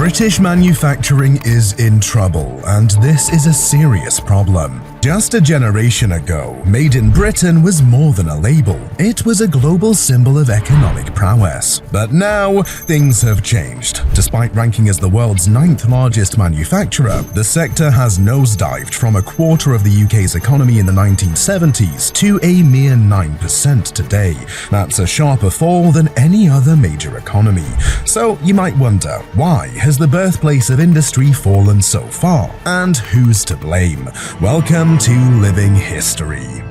British manufacturing is in trouble, and this is a serious problem. Just a generation ago, Made in Britain was more than a label. It was a global symbol of economic prowess. But now, things have changed. Despite ranking as the world's 9th largest manufacturer, the sector has nosedived from a quarter of the UK's economy in the 1970s to a mere 9% today. That's a sharper fall than any other major economy. So you might wonder, why has the birthplace of industry fallen so far? And who's to blame? Welcome to Living History.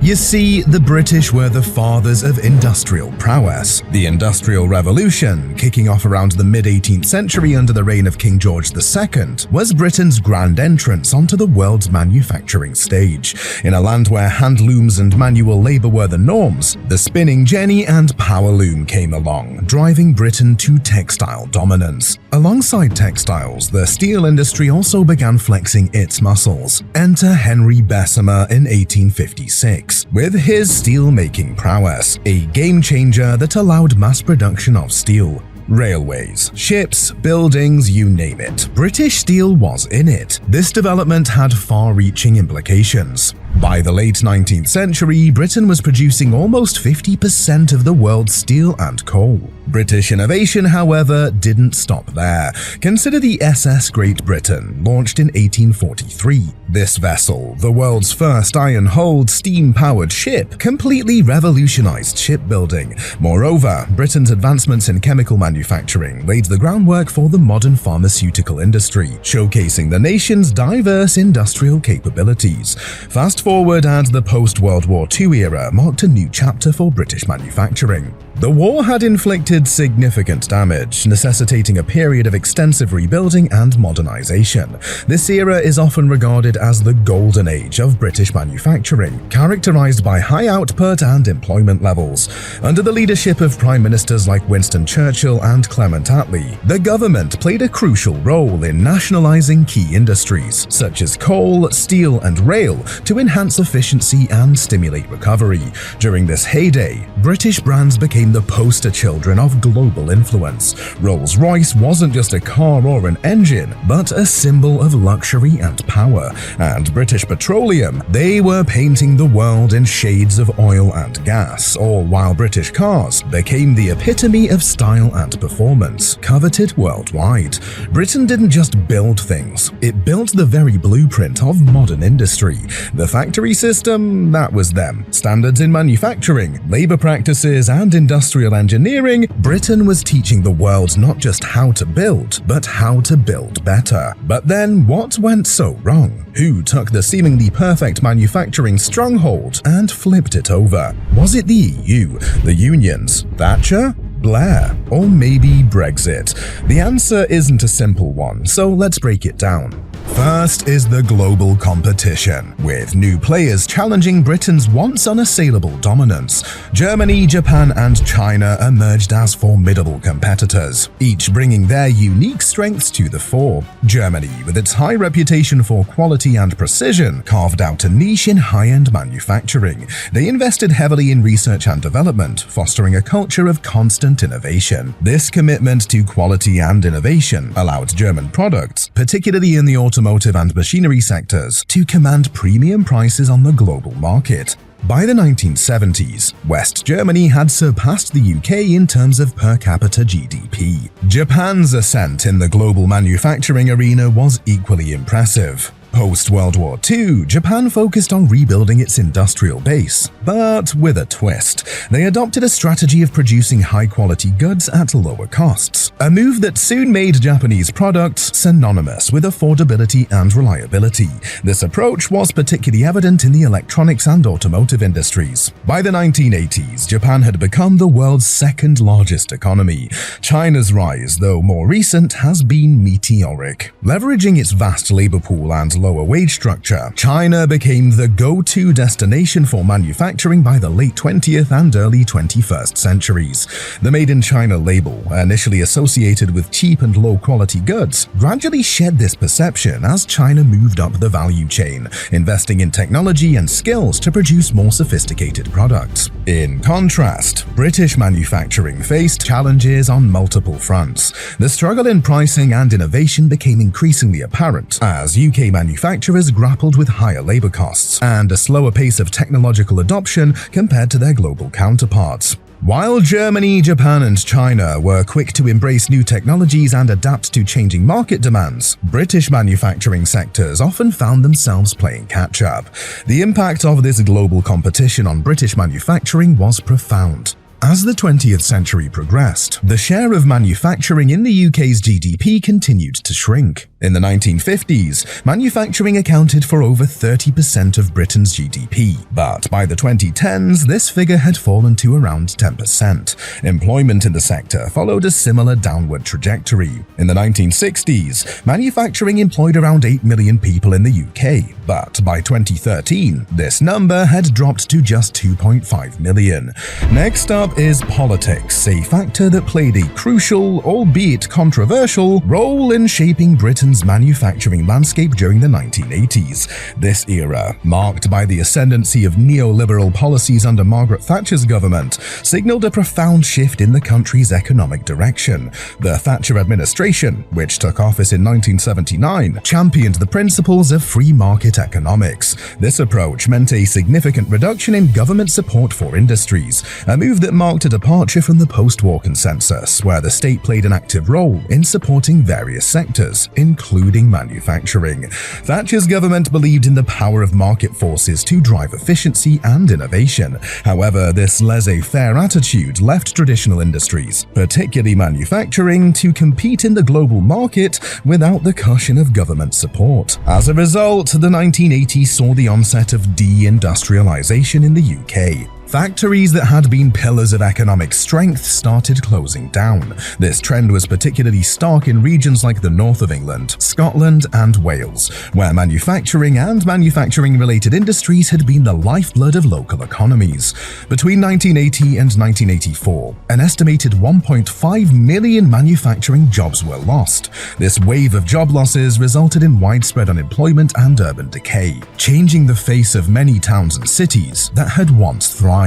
You see, the British were the fathers of industrial prowess. The Industrial Revolution, kicking off around the mid-18th century under the reign of King George II, was Britain's grand entrance onto the world's manufacturing stage. In a land where hand looms and manual labour were the norms, the spinning jenny and power loom came along, driving Britain to textile dominance. Alongside textiles, the steel industry also began flexing its muscles. Enter Henry Bessemer in 1856. With his steel-making prowess, a game-changer that allowed mass production of steel. Railways, ships, buildings, you name it. British steel was in it. This development had far-reaching implications. By the late 19th century, Britain was producing almost 50% of the world's steel and coal. British innovation, however, didn't stop there. Consider the SS Great Britain, launched in 1843. This vessel, the world's first iron-hulled, steam-powered ship, completely revolutionized shipbuilding. Moreover, Britain's advancements in chemical manufacturing laid the groundwork for the modern pharmaceutical industry, showcasing the nation's diverse industrial capabilities. Fast forward, and the post-World War II era marked a new chapter for British manufacturing. The war had inflicted significant damage, necessitating a period of extensive rebuilding and modernization. This era is often regarded as the golden age of British manufacturing, characterized by high output and employment levels. Under the leadership of prime ministers like Winston Churchill and Clement Attlee, the government played a crucial role in nationalizing key industries, such as coal, steel, and rail, to enhance efficiency and stimulate recovery. During this heyday, British brands became the poster children of global influence. Rolls-Royce wasn't just a car or an engine, but a symbol of luxury and power. And British Petroleum, they were painting the world in shades of oil and gas, all while British cars became the epitome of style and performance, coveted worldwide. Britain didn't just build things, it built the very blueprint of modern industry. The factory system, that was them. Standards in manufacturing, labor practices, and industrial engineering, Britain was teaching the world not just how to build, but how to build better. But then, what went so wrong? Who took the seemingly perfect manufacturing stronghold and flipped it over? Was it the EU, the unions, Thatcher, Blair, or maybe Brexit? The answer isn't a simple one, so let's break it down. First is the global competition, with new players challenging Britain's once unassailable dominance. Germany, Japan, and China emerged as formidable competitors, each bringing their unique strengths to the fore. Germany, with its high reputation for quality and precision, carved out a niche in high-end manufacturing. They invested heavily in research and development, fostering a culture of constant innovation. This commitment to quality and innovation allowed German products, particularly in the automotive and machinery sectors, to command premium prices on the global market. By the 1970s, West Germany had surpassed the UK in terms of per capita GDP. Japan's ascent in the global manufacturing arena was equally impressive. Post-World War II, Japan focused on rebuilding its industrial base, but with a twist. They adopted a strategy of producing high-quality goods at lower costs, a move that soon made Japanese products synonymous with affordability and reliability. This approach was particularly evident in the electronics and automotive industries. By the 1980s, Japan had become the world's second-largest economy. China's rise, though more recent, has been meteoric. Leveraging its vast labor pool and lower wage structure, China became the go-to destination for manufacturing by the late 20th and early 21st centuries. The Made in China label, initially associated with cheap and low-quality goods, gradually shed this perception as China moved up the value chain, investing in technology and skills to produce more sophisticated products. In contrast, British manufacturing faced challenges on multiple fronts. The struggle in pricing and innovation became increasingly apparent as UK manufacturers grappled with higher labor costs and a slower pace of technological adoption compared to their global counterparts. While Germany, Japan, and China were quick to embrace new technologies and adapt to changing market demands, British manufacturing sectors often found themselves playing catch-up. The impact of this global competition on British manufacturing was profound. As the 20th century progressed, the share of manufacturing in the UK's GDP continued to shrink. In the 1950s, manufacturing accounted for over 30% of Britain's GDP, but by the 2010s, this figure had fallen to around 10%. Employment in the sector followed a similar downward trajectory. In the 1960s, manufacturing employed around 8 million people in the UK, but by 2013, this number had dropped to just 2.5 million. Next up is politics, a factor that played a crucial, albeit controversial, role in shaping Britain's manufacturing landscape during the 1980s. This era, marked by the ascendancy of neoliberal policies under Margaret Thatcher's government, signaled a profound shift in the country's economic direction. The Thatcher administration, which took office in 1979, championed the principles of free market economics. This approach meant a significant reduction in government support for industries, a move that marked a departure from the post-war consensus, where the state played an active role in supporting various sectors, including manufacturing. Thatcher's government believed in the power of market forces to drive efficiency and innovation. However, this laissez-faire attitude left traditional industries, particularly manufacturing, to compete in the global market without the cushion of government support. As a result, the 1980s saw the onset of deindustrialization in the UK. Factories that had been pillars of economic strength started closing down. This trend was particularly stark in regions like the north of England, Scotland, and Wales, where manufacturing and manufacturing-related industries had been the lifeblood of local economies. Between 1980 and 1984, an estimated 1.5 million manufacturing jobs were lost. This wave of job losses resulted in widespread unemployment and urban decay, changing the face of many towns and cities that had once thrived.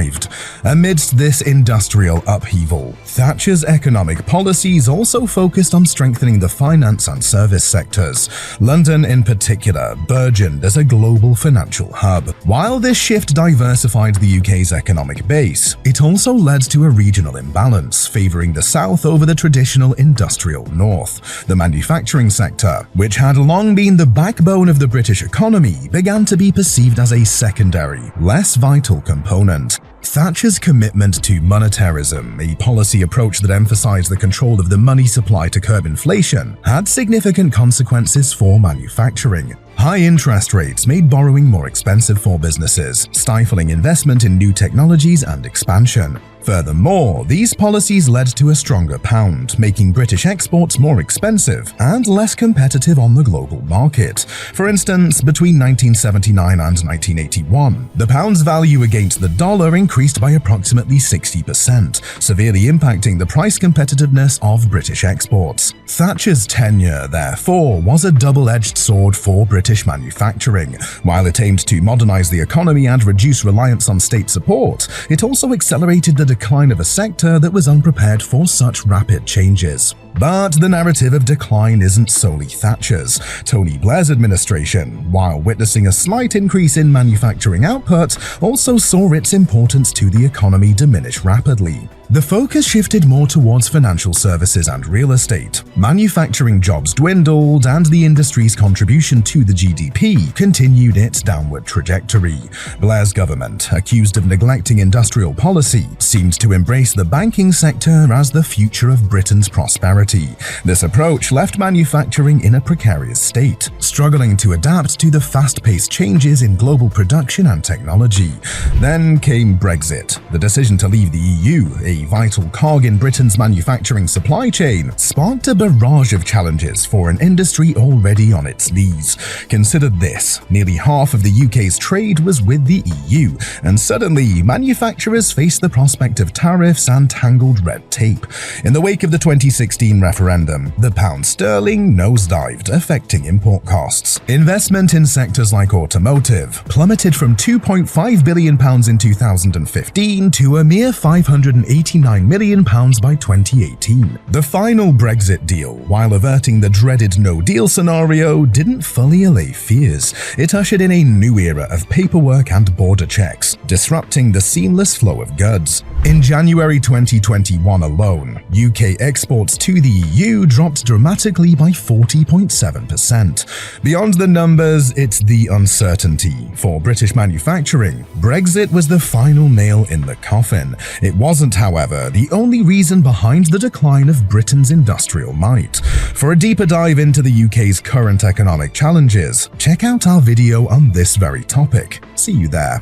Amidst this industrial upheaval, Thatcher's economic policies also focused on strengthening the finance and service sectors. London, in particular, burgeoned as a global financial hub. While this shift diversified the UK's economic base, it also led to a regional imbalance, favouring the south over the traditional industrial north. The manufacturing sector, which had long been the backbone of the British economy, began to be perceived as a secondary, less vital component. Thatcher's commitment to monetarism, a policy approach that emphasized the control of the money supply to curb inflation, had significant consequences for manufacturing. High interest rates made borrowing more expensive for businesses, stifling investment in new technologies and expansion. Furthermore, these policies led to a stronger pound, making British exports more expensive and less competitive on the global market. For instance, between 1979 and 1981, the pound's value against the dollar increased by approximately 60%, severely impacting the price competitiveness of British exports. Thatcher's tenure, therefore, was a double-edged sword for British manufacturing. While it aimed to modernize the economy and reduce reliance on state support, it also accelerated the decline of a sector that was unprepared for such rapid changes. But the narrative of decline isn't solely Thatcher's. Tony Blair's administration, while witnessing a slight increase in manufacturing output, also saw its importance to the economy diminish rapidly. The focus shifted more towards financial services and real estate. Manufacturing jobs dwindled, and the industry's contribution to the GDP continued its downward trajectory. Blair's government, accused of neglecting industrial policy, seemed to embrace the banking sector as the future of Britain's prosperity. austerity. This approach left manufacturing in a precarious state, struggling to adapt to the fast-paced changes in global production and technology. Then came Brexit. The decision to leave the EU, a vital cog in Britain's manufacturing supply chain, sparked a barrage of challenges for an industry already on its knees. Consider this: nearly half of the UK's trade was with the EU, and suddenly manufacturers faced the prospect of tariffs and tangled red tape. In the wake of the 2016 referendum, the pound sterling nosedived, affecting import costs. Investment in sectors like automotive plummeted from £2.5 billion in 2015 to a mere £589 million by 2018. The final Brexit deal, while averting the dreaded no-deal scenario, didn't fully allay fears. It ushered in a new era of paperwork and border checks, disrupting the seamless flow of goods. In January 2021 alone, UK exports to the EU dropped dramatically by 40.7%. Beyond the numbers, it's the uncertainty. For British manufacturing, Brexit was the final nail in the coffin. It wasn't, however, the only reason behind the decline of Britain's industrial might. For a deeper dive into the UK's current economic challenges, check out our video on this very topic. See you there.